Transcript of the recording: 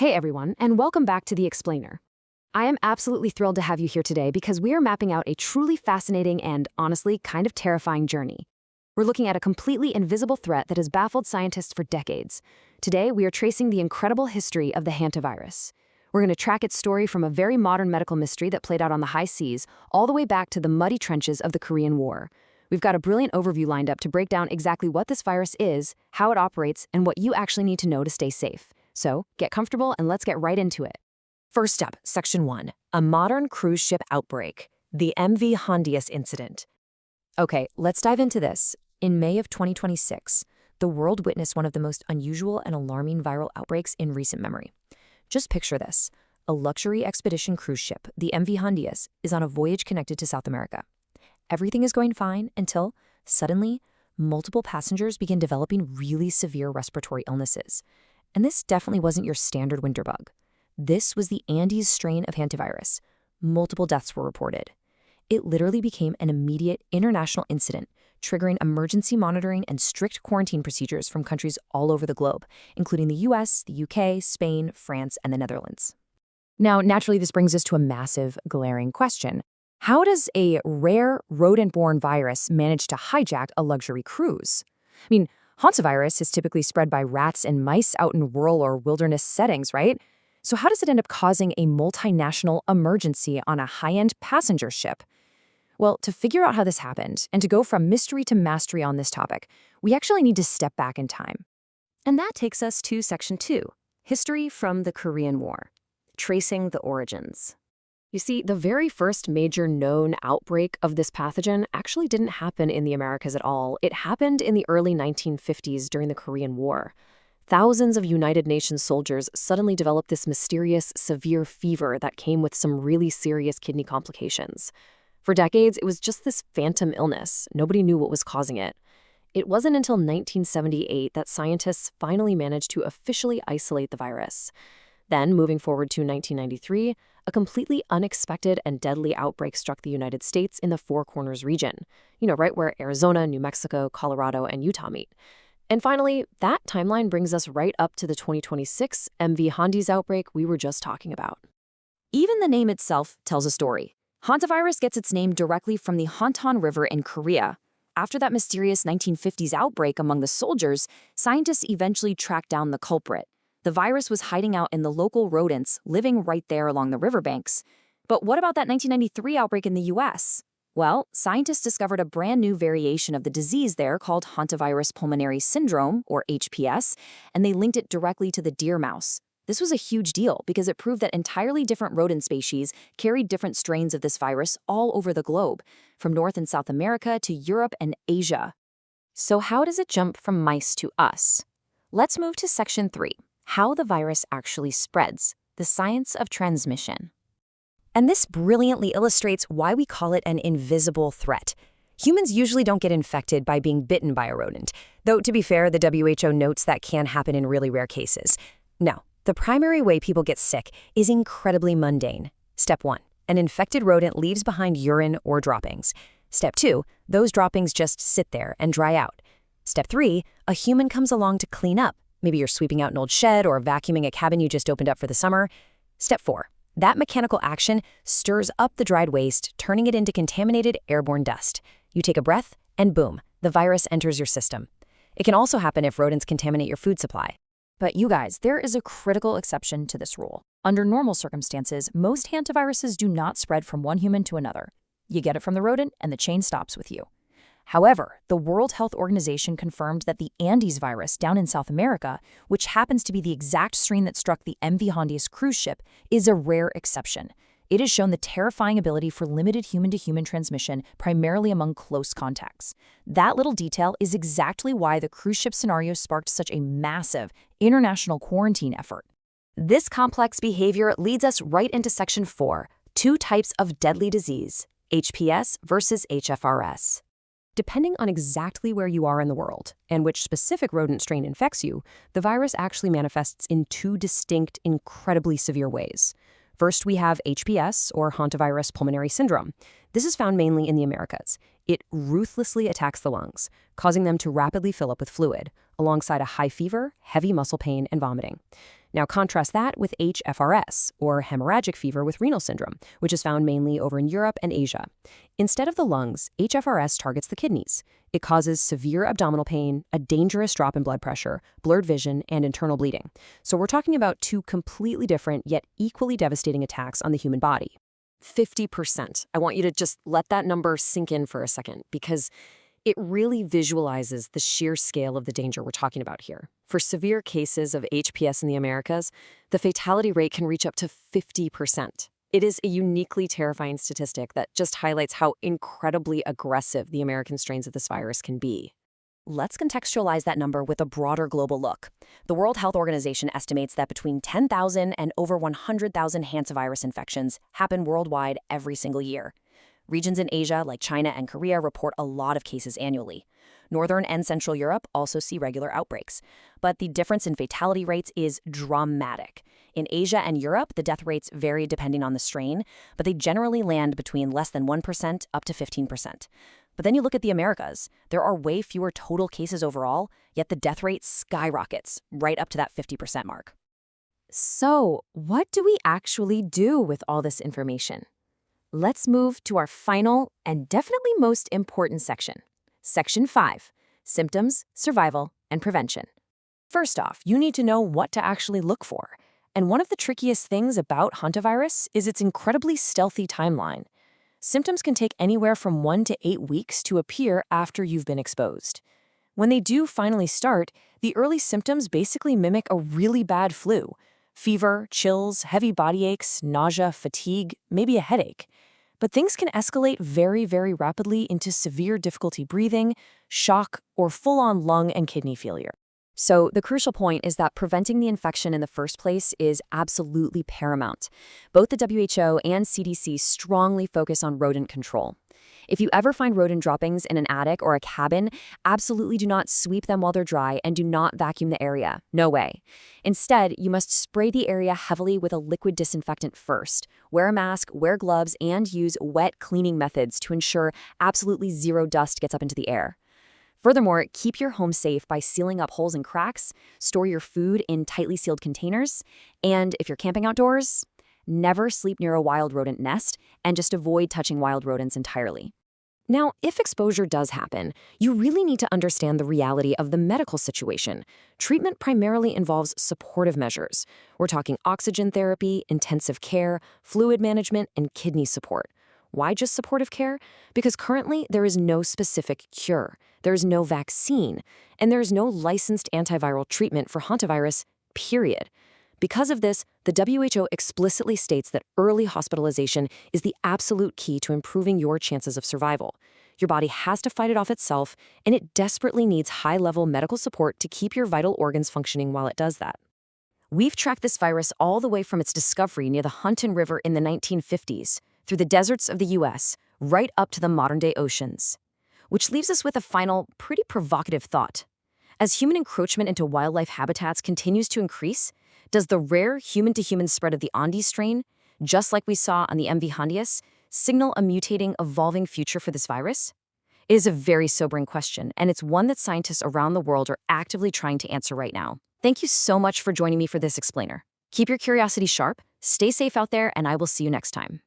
Hey everyone, and welcome back to The Explainer. I am absolutely thrilled to have you here today because we are mapping out a truly fascinating and, honestly, kind of terrifying journey. We're looking at a completely invisible threat that has baffled scientists for decades. Today, we are tracing the incredible history of the Hantavirus. We're going to track its story from a very modern medical mystery that played out on the high seas all the way back to the muddy trenches of the Korean War. We've got a brilliant overview lined up to break down exactly what this virus is, how it operates, and what you actually need to know to stay safe. So, get comfortable and let's get right into it. First up, Section 1, a modern cruise ship outbreak, the MV Hantavirus incident. Okay, let's dive into this. In May of 2026, the world witnessed one of the most unusual and alarming viral outbreaks in recent memory. Just picture this. A luxury expedition cruise ship, the MV Hantavirus, is on a voyage connected to South America. Everything is going fine until, suddenly, multiple passengers begin developing really severe respiratory illnesses. And this definitely wasn't your standard winter bug. This was the Andes strain of Hantavirus. Multiple deaths were reported. It literally became an immediate international incident, triggering emergency monitoring and strict quarantine procedures from countries all over the globe, including the US, the UK, Spain, France, and the Netherlands. Now, naturally, this brings us to a massive, glaring question. How does a rare rodent-borne virus manage to hijack a luxury cruise? I mean, Hantavirus is typically spread by rats and mice out in rural or wilderness settings, right? So how does it end up causing a multinational emergency on a high-end passenger ship? Well, to figure out how this happened, and to go from mystery to mastery on this topic, we actually need to step back in time. And that takes us to Section 2, History from the Korean War, Tracing the Origins. You see, the very first major known outbreak of this pathogen actually didn't happen in the Americas at all. It happened in the early 1950s during the Korean War. Thousands of United Nations soldiers suddenly developed this mysterious, severe fever that came with some really serious kidney complications. For decades, it was just this phantom illness. Nobody knew what was causing it. It wasn't until 1978 that scientists finally managed to officially isolate the virus. Then, moving forward to 1993, a completely unexpected and deadly outbreak struck the United States in the Four Corners region, right where Arizona, New Mexico, Colorado, and Utah meet. And finally, that timeline brings us right up to the 2026 MV Hantavirus outbreak we were just talking about. Even the name itself tells a story. Hantavirus gets its name directly from the Hantan River in Korea. After that mysterious 1950s outbreak among the soldiers, scientists eventually tracked down the culprit. The virus was hiding out in the local rodents living right there along the riverbanks. But what about that 1993 outbreak in the US? Well, scientists discovered a brand new variation of the disease there called Hantavirus pulmonary syndrome, or HPS, and they linked it directly to the deer mouse. This was a huge deal because it proved that entirely different rodent species carried different strains of this virus all over the globe, from North and South America to Europe and Asia. So how does it jump from mice to us? Let's move to Section 3. How the virus actually spreads, the science of transmission. And this brilliantly illustrates why we call it an invisible threat. Humans usually don't get infected by being bitten by a rodent, though to be fair, the WHO notes that can happen in really rare cases. No, the primary way people get sick is incredibly mundane. Step 1, an infected rodent leaves behind urine or droppings. Step 2, those droppings just sit there and dry out. Step 3, a human comes along to clean up. Maybe you're sweeping out an old shed or vacuuming a cabin you just opened up for the summer. Step 4, that mechanical action stirs up the dried waste, turning it into contaminated airborne dust. You take a breath, and boom, the virus enters your system. It can also happen if rodents contaminate your food supply. But you guys, there is a critical exception to this rule. Under normal circumstances, most hantaviruses do not spread from one human to another. You get it from the rodent, and the chain stops with you. However, the World Health Organization confirmed that the Andes virus down in South America, which happens to be the exact strain that struck the MV Hantavirus cruise ship, is a rare exception. It has shown the terrifying ability for limited human-to-human transmission, primarily among close contacts. That little detail is exactly why the cruise ship scenario sparked such a massive international quarantine effort. This complex behavior leads us right into Section 4, 2 types of deadly disease, HPS versus HFRS. Depending on exactly where you are in the world and which specific rodent strain infects you, the virus actually manifests in 2 distinct, incredibly severe ways. First, we have HPS, or Hantavirus pulmonary syndrome. This is found mainly in the Americas. It ruthlessly attacks the lungs, causing them to rapidly fill up with fluid, alongside a high fever, heavy muscle pain, and vomiting. Now contrast that with HFRS, or hemorrhagic fever with renal syndrome, which is found mainly over in Europe and Asia. Instead of the lungs, HFRS targets the kidneys. It causes severe abdominal pain, a dangerous drop in blood pressure, blurred vision, and internal bleeding. So we're talking about two completely different yet equally devastating attacks on the human body. 50%. I want you to just let that number sink in for a second, because it really visualizes the sheer scale of the danger we're talking about here. For severe cases of HPS in the Americas, the fatality rate can reach up to 50%. It is a uniquely terrifying statistic that just highlights how incredibly aggressive the American strains of this virus can be. Let's contextualize that number with a broader global look. The World Health Organization estimates that between 10,000 and over 100,000 hantavirus infections happen worldwide every single year. Regions in Asia, like China and Korea, report a lot of cases annually. Northern and Central Europe also see regular outbreaks. But the difference in fatality rates is dramatic. In Asia and Europe, the death rates vary depending on the strain, but they generally land between less than 1% up to 15%. But then you look at the Americas. There are way fewer total cases overall, yet the death rate skyrockets right up to that 50% mark. So, what do we actually do with all this information? Let's move to our final and definitely most important section. Section 5, Symptoms, Survival, and Prevention. First off, you need to know what to actually look for. And one of the trickiest things about hantavirus is its incredibly stealthy timeline. Symptoms can take anywhere from 1 to 8 weeks to appear after you've been exposed. When they do finally start, the early symptoms basically mimic a really bad flu. Fever, chills, heavy body aches, nausea, fatigue, maybe a headache. But things can escalate very, very rapidly into severe difficulty breathing, shock, or full-on lung and kidney failure. So the crucial point is that preventing the infection in the first place is absolutely paramount. Both the WHO and CDC strongly focus on rodent control. If you ever find rodent droppings in an attic or a cabin, absolutely do not sweep them while they're dry and do not vacuum the area. No way. Instead, you must spray the area heavily with a liquid disinfectant first. Wear a mask, wear gloves, and use wet cleaning methods to ensure absolutely zero dust gets up into the air. Furthermore, keep your home safe by sealing up holes and cracks, store your food in tightly sealed containers, and if you're camping outdoors, never sleep near a wild rodent nest, and just avoid touching wild rodents entirely. Now, if exposure does happen, you really need to understand the reality of the medical situation. Treatment primarily involves supportive measures. We're talking oxygen therapy, intensive care, fluid management, and kidney support. Why just supportive care? Because currently there is no specific cure, there is no vaccine, and there is no licensed antiviral treatment for hantavirus, period. Because of this, the WHO explicitly states that early hospitalization is the absolute key to improving your chances of survival. Your body has to fight it off itself, and it desperately needs high-level medical support to keep your vital organs functioning while it does that. We've tracked this virus all the way from its discovery near the Hudson River in the 1950s, through the deserts of the US, right up to the modern-day oceans. Which leaves us with a final, pretty provocative thought. As human encroachment into wildlife habitats continues to increase, does the rare human-to-human spread of the Andes strain, just like we saw on the MV Handius, signal a mutating, evolving future for this virus? It is a very sobering question, and it's one that scientists around the world are actively trying to answer right now. Thank you so much for joining me for this explainer. Keep your curiosity sharp, stay safe out there, and I will see you next time.